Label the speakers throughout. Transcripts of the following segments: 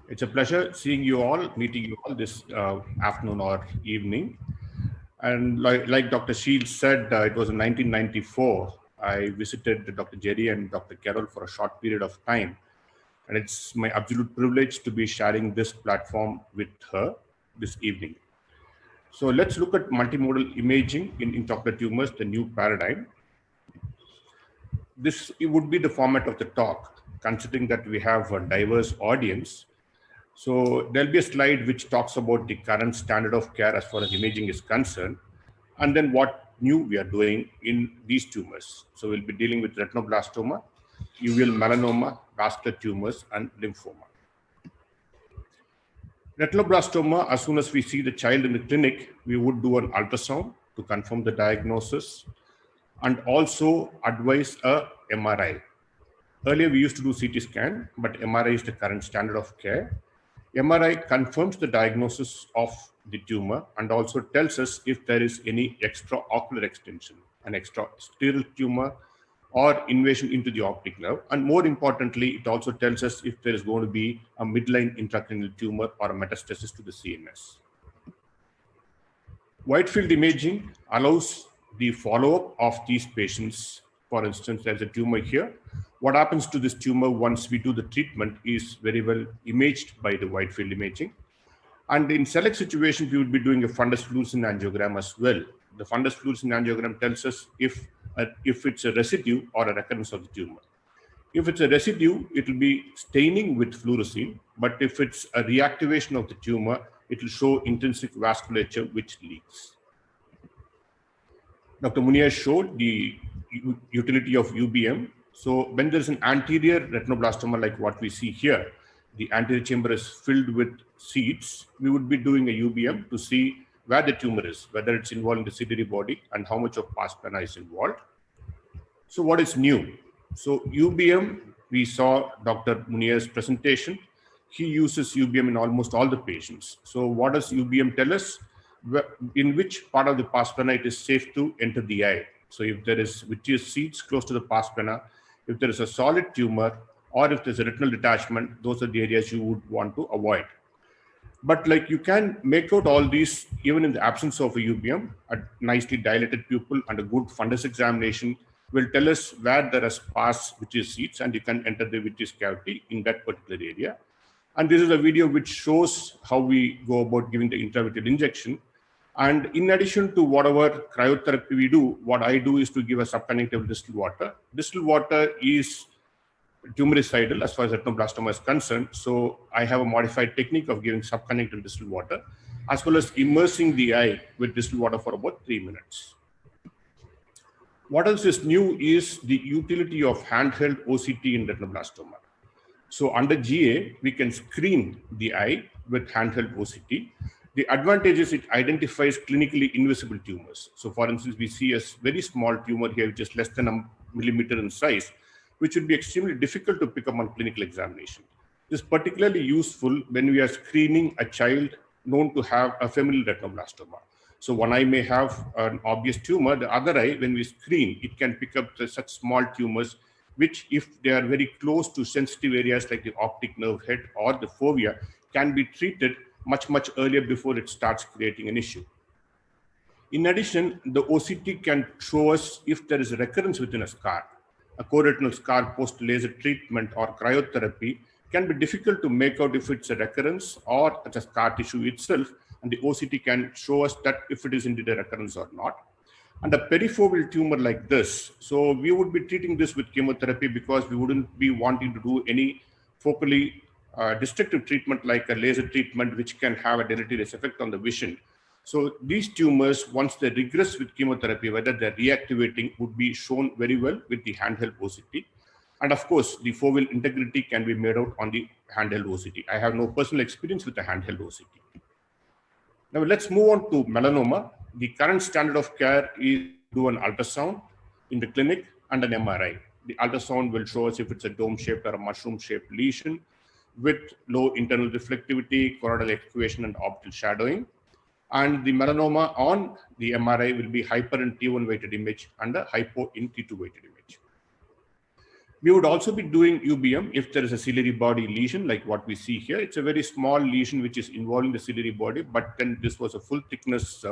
Speaker 1: It's a pleasure seeing you all, meeting you all this afternoon or evening. And like Dr. Shields said, it was in 1994. I visited Dr. Jerry and Dr. Carroll for a short period of time. And it's my absolute privilege to be sharing this platform with her this evening. So let's look at multimodal imaging in intraocular tumors, the new paradigm. This would be the format of the talk, considering that we have a diverse audience. So there'll be a slide which talks about the current standard of care as far as imaging is concerned, and then what new we are doing in these tumors. So we'll be dealing with retinoblastoma, uveal melanoma, vascular tumors, and lymphoma. Retinoblastoma, as soon as we see the child in the clinic, we would do an ultrasound to confirm the diagnosis and also advise a MRI. Earlier, we used to do CT scan, but MRI is the current standard of care. MRI confirms the diagnosis of the tumor and also tells us if there is any extraocular extension, an extrasteral tumor, or invasion into the optic nerve. And more importantly, it also tells us if there is going to be a midline intracranial tumor or a metastasis to the CNS. Wide field imaging allows the follow-up of these patients. For instance, there's a tumor here. What happens to this tumor once we do the treatment is very well imaged by the wide field imaging. And in select situations, we would be doing a fundus fluorescent angiogram as well. The fundus fluorescent angiogram tells us if it's a residue or a recurrence of the tumor. If it's a residue, it will be staining with fluorescein. But if it's a reactivation of the tumor, it will show intrinsic vasculature which leaks. Dr. Munier showed the utility of UBM. So when there's an anterior retinoblastoma like what we see here, the anterior chamber is filled with seeds, we would be doing a UBM to see where the tumor is, whether it's involved in the ciliary body and how much of pars plana is involved. So what is new? So UBM, we saw Dr. Munier's presentation. He uses UBM in almost all the patients. So what does UBM tell us? In which part of the pars plana it is safe to enter the eye. So if there is vitreous seeds close to the pars plana, if there is a solid tumor, or if there's a retinal detachment, those are the areas you would want to avoid. But like you can make out all these even in the absence of a UBM. A nicely dilated pupil and a good fundus examination will tell us where there are sparse vitreous seeds, and you can enter the vitreous cavity in that particular area. And this is a video which shows how we go about giving the intravitreal injection. And in addition to whatever cryotherapy we do, what I do is to give a subconjunctival distilled water. Distilled water is tumoricidal as far as retinoblastoma is concerned. So I have a modified technique of giving subconjunctival distilled water, as well as immersing the eye with distilled water for about 3 minutes. What else is new is the utility of handheld OCT in retinoblastoma. So under GA, we can screen the eye with handheld OCT. The advantage is it identifies clinically invisible tumors. So for instance, we see a very small tumor here, which is less than a millimeter in size, which would be extremely difficult to pick up on clinical examination. This is particularly useful when we are screening a child known to have a familial retinoblastoma. So one eye may have an obvious tumor, the other eye, when we screen, it can pick up such small tumors, which if they are very close to sensitive areas like the optic nerve head or the fovea, can be treated much earlier before it starts creating an issue. In addition, the OCT can show us if there is a recurrence within a scar. A choroidal scar post-laser treatment or cryotherapy can be difficult to make out if it's a recurrence or it's a scar tissue itself, and the OCT can show us that if it is indeed a recurrence or not. And a perifoveal tumor like this, so we would be treating this with chemotherapy because we wouldn't be wanting to do any focally destructive treatment like a laser treatment, which can have a deleterious effect on the vision. So these tumors, once they regress with chemotherapy, whether they're reactivating, would be shown very well with the handheld OCT. And of course, the foveal integrity can be made out on the handheld OCT. I have no personal experience with the handheld OCT. Now let's move on to melanoma. The current standard of care is do an ultrasound in the clinic and an MRI. The ultrasound will show us if it's a dome-shaped or a mushroom-shaped lesion with low internal reflectivity, choroidal excavation, and optical shadowing. And the melanoma on the MRI will be hyper in T1 weighted image and a hypo in T2 weighted image. We would also be doing UBM if there is a ciliary body lesion like what we see here. It's a very small lesion which is involving the ciliary body, but then this was a full thickness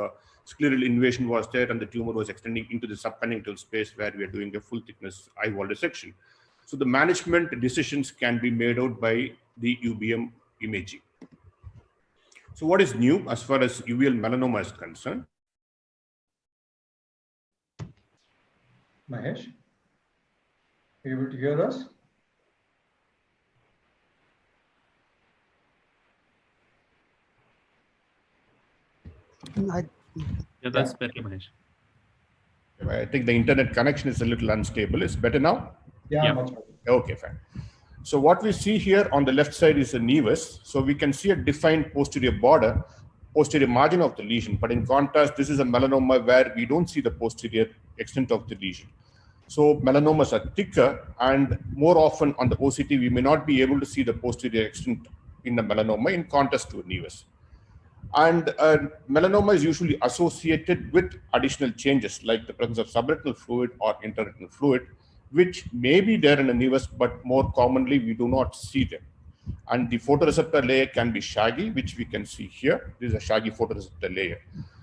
Speaker 1: scleral invasion was there and the tumor was extending into the subconjunctival space where we are doing a full thickness eyeball resection. So the management decisions can be made out by the UBM imaging. So what is new as far as uveal melanoma is concerned?
Speaker 2: Mahesh, are you able to hear us?
Speaker 3: Yeah, that's better, Mahesh.
Speaker 1: I think the internet connection is a little unstable. Is better now?
Speaker 2: Yeah, much better.
Speaker 1: Okay, fine. So what we see here on the left side is a nevus. So we can see a defined posterior border, posterior margin of the lesion. But in contrast, this is a melanoma where we don't see the posterior extent of the lesion. So melanomas are thicker, and more often on the OCT, we may not be able to see the posterior extent in the melanoma in contrast to a nevus. And melanoma is usually associated with additional changes like the presence of subretinal fluid or intraretinal fluid, which may be there in a nevus, but more commonly we do not see them. And the photoreceptor layer can be shaggy, which we can see here. This is a shaggy photoreceptor layer.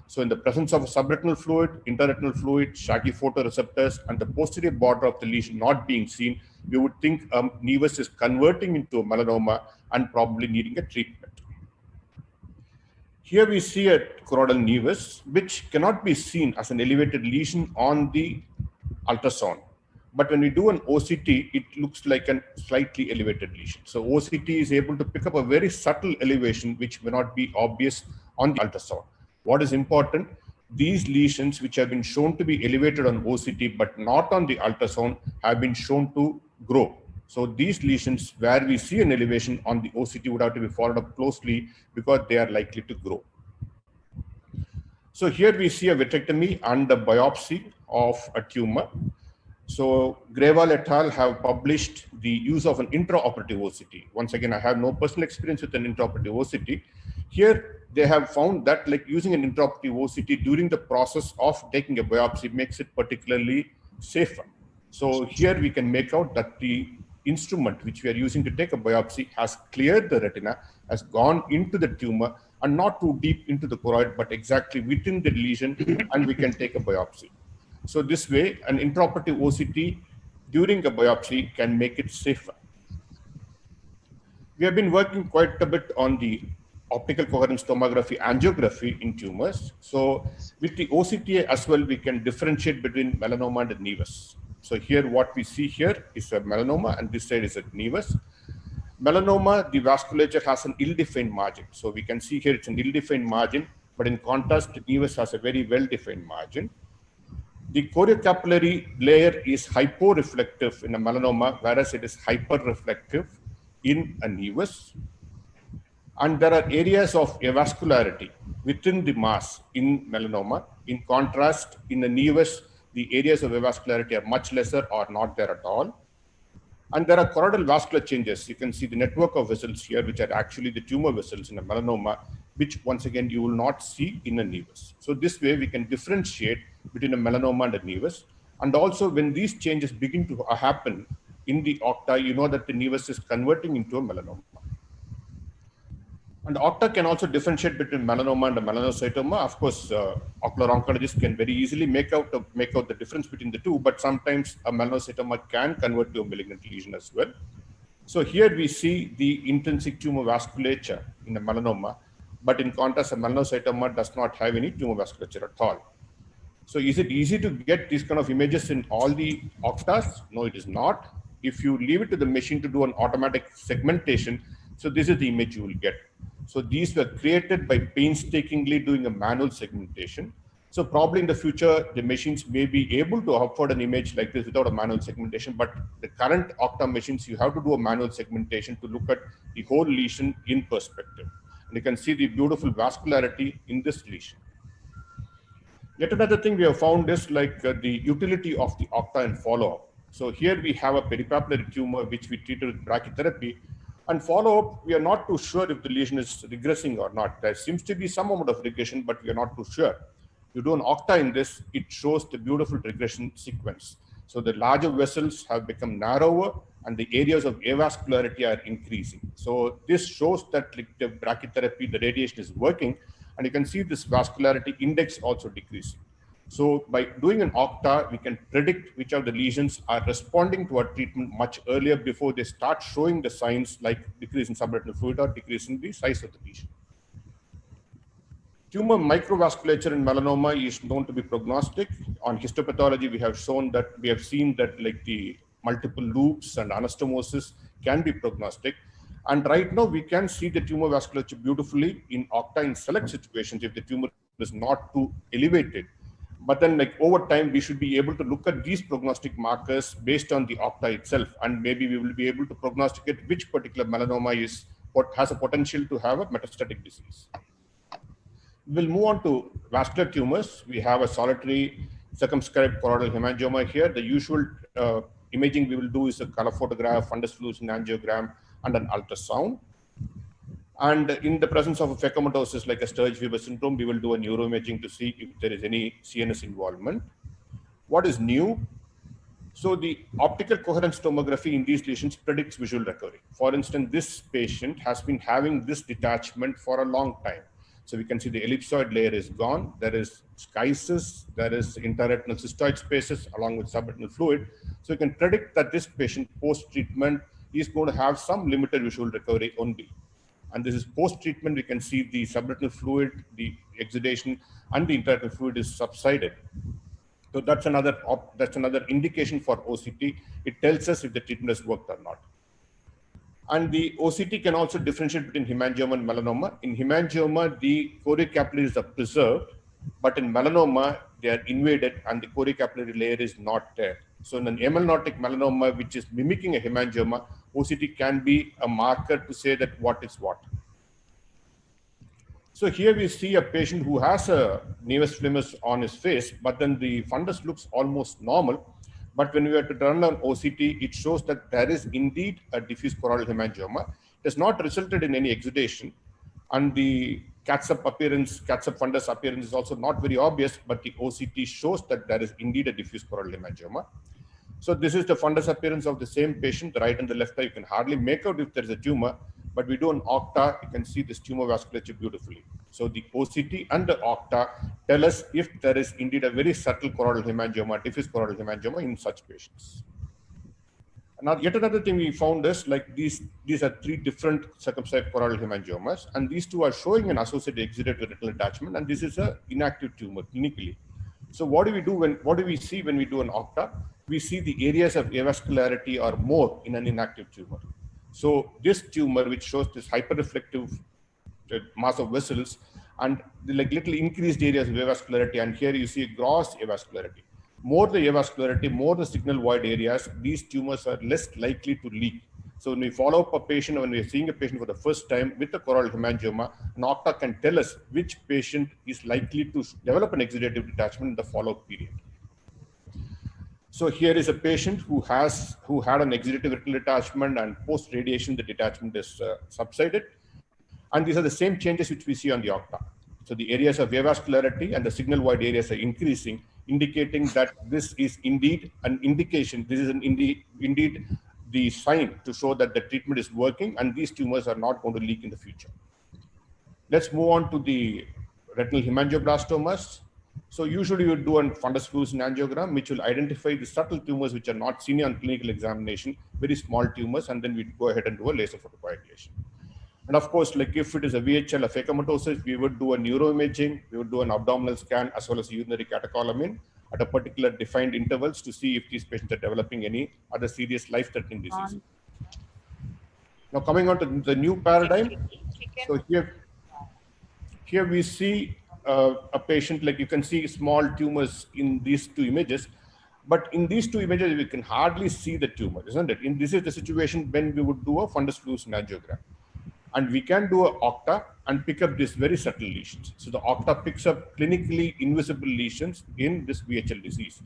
Speaker 1: So in the presence of subretinal fluid, intraretinal fluid, shaggy photoreceptors, and the posterior border of the lesion not being seen, we would think nevus is converting into a melanoma and probably needing a treatment. Here we see a choroidal nevus, which cannot be seen as an elevated lesion on the ultrasound. But when we do an OCT, it looks like a slightly elevated lesion. So OCT is able to pick up a very subtle elevation, which may not be obvious on the ultrasound. What is important, these lesions which have been shown to be elevated on OCT, but not on the ultrasound, have been shown to grow. So these lesions where we see an elevation on the OCT would have to be followed up closely because they are likely to grow. So here we see a vitrectomy and a biopsy of a tumor. So Grewal et al. Have published the use of an intraoperative OCT. Once again, I have no personal experience with an intraoperative OCT. Here they have found that like using an intraoperative OCT during the process of taking a biopsy makes it particularly safer. So here we can make out that the instrument which we are using to take a biopsy has cleared the retina, has gone into the tumor and not too deep into the choroid, but exactly within the lesion, and we can take a biopsy. So this way, an intraoperative OCT during a biopsy can make it safer. We have been working quite a bit on the optical coherence tomography angiography in tumors. So with the OCTA as well, we can differentiate between melanoma and a nevus. So here what we see here is a melanoma and this side is a nevus. Melanoma, the vasculature has an ill-defined margin. So we can see here it's an ill-defined margin, but in contrast, the nevus has a very well-defined margin. The choriocapillary layer is hyporeflective in a melanoma, whereas it is hyperreflective in a nevus. And there are areas of avascularity within the mass in melanoma. In contrast, in the nevus, the areas of avascularity are much lesser or not there at all. And there are choroidal vascular changes. You can see the network of vessels here, which are actually the tumor vessels in a melanoma, which once again you will not see in a nevus. So this way we can differentiate between a melanoma and a nevus. And also when these changes begin to happen in the octa, you know that the nevus is converting into a melanoma. And octa can also differentiate between melanoma and a melanocytoma. Of course, ocular oncologists can very easily make out the difference between the two, but sometimes a melanocytoma can convert to a malignant lesion as well. So here we see the intrinsic tumor vasculature in a melanoma, but in contrast, a melanocytoma does not have any tumor vasculature at all. So is it easy to get these kind of images in all the octas? No, it is not. If you leave it to the machine to do an automatic segmentation, so this is the image you will get. So these were created by painstakingly doing a manual segmentation. So probably in the future, the machines may be able to afford an image like this without a manual segmentation, but the current octa machines, you have to do a manual segmentation to look at the whole lesion in perspective. And you can see the beautiful vascularity in this lesion. Yet another thing we have found is like the utility of the octa in follow-up. So here we have a peripapillary tumor which we treated with brachytherapy. And follow-up, we are not too sure if the lesion is regressing or not. There seems to be some amount of regression, but we are not too sure. You do an octa in this, it shows the beautiful regression sequence. So the larger vessels have become narrower and the areas of avascularity are increasing. So this shows that like, the brachytherapy, the radiation is working, and you can see this vascularity index also decreasing. So by doing an OCTA, we can predict which of the lesions are responding to our treatment much earlier before they start showing the signs like decrease in subretinal fluid or decrease in the size of the lesion. Tumor microvasculature in melanoma is known to be prognostic. On histopathology, we have seen that like the multiple loops and anastomosis can be prognostic. And right now, we can see the tumor vasculature beautifully in OCTA in select situations if the tumor is not too elevated. But then like over time, we should be able to look at these prognostic markers based on the OCTA itself. And maybe we will be able to prognosticate which particular melanoma is what has a potential to have a metastatic disease. We'll move on to vascular tumors. We have a solitary circumscribed choroidal hemangioma here. The usual imaging we will do is a color photograph, fundus fluorescent angiogram, and an ultrasound. And in the presence of a phacomatoses like a Sturge-Weber syndrome, we will do a neuroimaging to see if there is any CNS involvement. What is new? So the optical coherence tomography in these lesions predicts visual recovery. For instance, this patient has been having this detachment for a long time. So we can see the ellipsoid layer is gone. There is schisis, there is intraretinal cystoid spaces along with subretinal fluid. So we can predict that this patient post-treatment is going to have some limited visual recovery only. And this is post-treatment, we can see the subretinal fluid, the exudation, and the intraretinal fluid is subsided. So that's another indication for OCT. It tells us if the treatment has worked or not. And the OCT can also differentiate between hemangioma and melanoma. In hemangioma, the choriocapillaries are preserved, but in melanoma, they are invaded and the choriocapillary layer is not there. So in an amelanotic melanoma, which is mimicking a hemangioma, OCT can be a marker to say that what is what. So here we see a patient who has a nevus flimmus on his face, but then the fundus looks almost normal. But when we were to run on OCT, it shows that there is indeed a diffuse choroidal hemangioma. It has not resulted in any exudation. And the catsup fundus appearance is also not very obvious, but the OCT shows that there is indeed a diffuse choroidal hemangioma. So this is the fundus appearance of the same patient, the right and the left eye. You can hardly make out if there is a tumor, but we do an OCTA, you can see this tumor vasculature beautifully. So the OCT and the OCTA tell us if there is indeed a very subtle choroidal hemangioma, diffuse choroidal hemangioma in such patients. Now, yet another thing we found is like these are three different circumscribed choroidal hemangiomas, and these two are showing an associated exudative retinal attachment, and this is an inactive tumor clinically. So what do we see when we do an OCTA? We see the areas of avascularity are more in an inactive tumor. So this tumor, which shows this hyperreflective mass of vessels and the like little increased areas of avascularity, and here you see gross avascularity. More the avascularity, more the signal void areas, these tumors are less likely to leak. So when we follow up a patient, when we're seeing a patient for the first time with a choroidal hemangioma, an OCTA can tell us which patient is likely to develop an exudative detachment in the follow-up period. So here is a patient who had an exudative retinal detachment, and post-radiation, the detachment is subsided. And these are the same changes which we see on the OCTA. So the areas of avascularity and the signal void areas are increasing, indicating that this is indeed an indication, this is indeed the sign to show that the treatment is working and these tumors are not going to leak in the future. Let's move on to the retinal hemangioblastomas. So usually we do a fundus fluorescent angiogram, which will identify the subtle tumors which are not seen on clinical examination, very small tumors, and then we go ahead and do a laser photocoagulation. And of course, like if it is a VHL, a phacomatoses, we would do a neuroimaging, we would do an abdominal scan as well as a urinary catecholamine at a particular defined intervals to see if these patients are developing any other serious life-threatening disease. Now coming on to the new paradigm. So here we see a patient, like you can see small tumors in these two images, but in these two images, we can hardly see the tumor, isn't it? This is the situation when we would do a fundus fluorescent angiogram. And we can do an OCTA and pick up these very subtle lesions. So the OCTA picks up clinically invisible lesions in this VHL disease.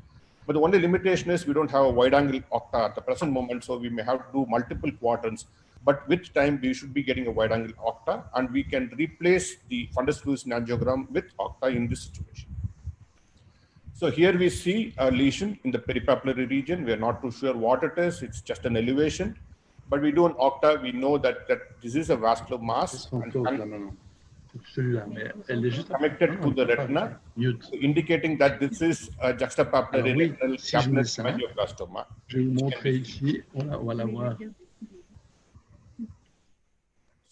Speaker 1: But the only limitation is we don't have a wide angle OCTA at the present moment, so we may have to do multiple quadrants. But with time, we should be getting a wide angle OCTA, and we can replace the fundus fluorescent angiogram with OCTA in this situation. So here we see a lesion in the peripapillary region. We are not too sure what it is. It's just an elevation. But we do an OCTA. We know that this is a vascular mass and connected to the retina, indicating that this is a juxtapapillary retinal capillary hemangioblastoma.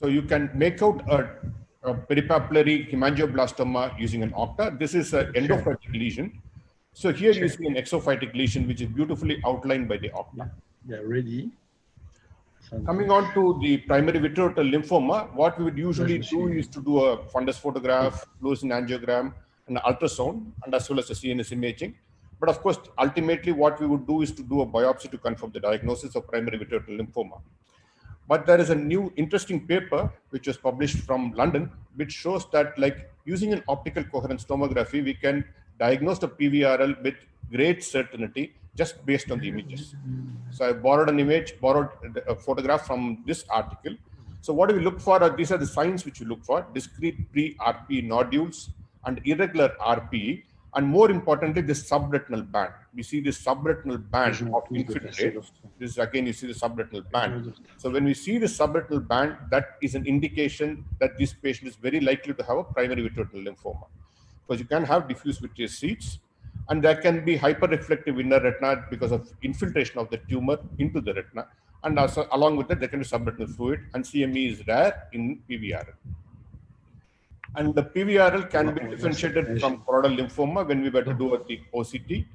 Speaker 1: So you can make out a peripapillary hemangioblastoma using an OCTA. This is an endophytic lesion. So here you see an exophytic lesion, which is beautifully outlined by the OCTA.
Speaker 4: Yeah, ready.
Speaker 1: Coming on to the primary vitreoretinal lymphoma, what we would usually do is to do a fundus photograph, fluorescent angiogram, and ultrasound, and as well as a CNS imaging. But of course, ultimately, what we would do is to do a biopsy to confirm the diagnosis of primary vitreoretinal lymphoma. But there is a new interesting paper which was published from London, which shows that like using an optical coherence tomography, we can diagnose the PVRL with great certainty just based on the images. So I borrowed a photograph from this article. So what do we look for? These are the signs which we look for: discrete pre-RP nodules and irregular RP, and more importantly, this subretinal band. We see this subretinal band of infiltrate. This is again, you see the subretinal band. So when we see the subretinal band, that is an indication that this patient is very likely to have a primary vitreoretinal lymphoma. Because you can have diffuse vitreous seeds, and there can be hyperreflective inner retina because of infiltration of the tumor into the retina. And also, along with that, there can be subretinal fluid, and CME is rare in PVRL. And the PVRL can be differentiated from choroidal lymphoma when we were to do the OCT.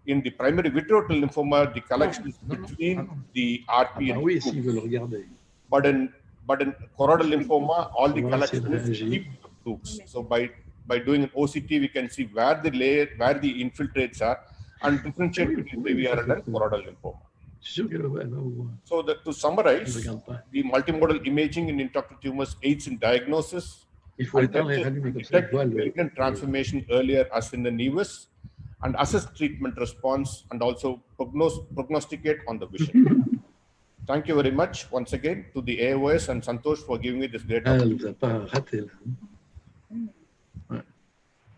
Speaker 1: In the primary vitreoretinal lymphoma, the collection is between the RP and the but in choroidal lymphoma, all the collection is deep tubes. So by doing an OCT, we can see where the infiltrates are and differentiate between PVRL and choroidal lymphoma. So to summarize, the multimodal imaging in intraocular tumors aids in diagnosis, and detect malignant transformation earlier as in the Nevus, and assess treatment response, and also prognosticate on the vision. Thank you very much once again to the AIOS and Santosh for giving me this great opportunity.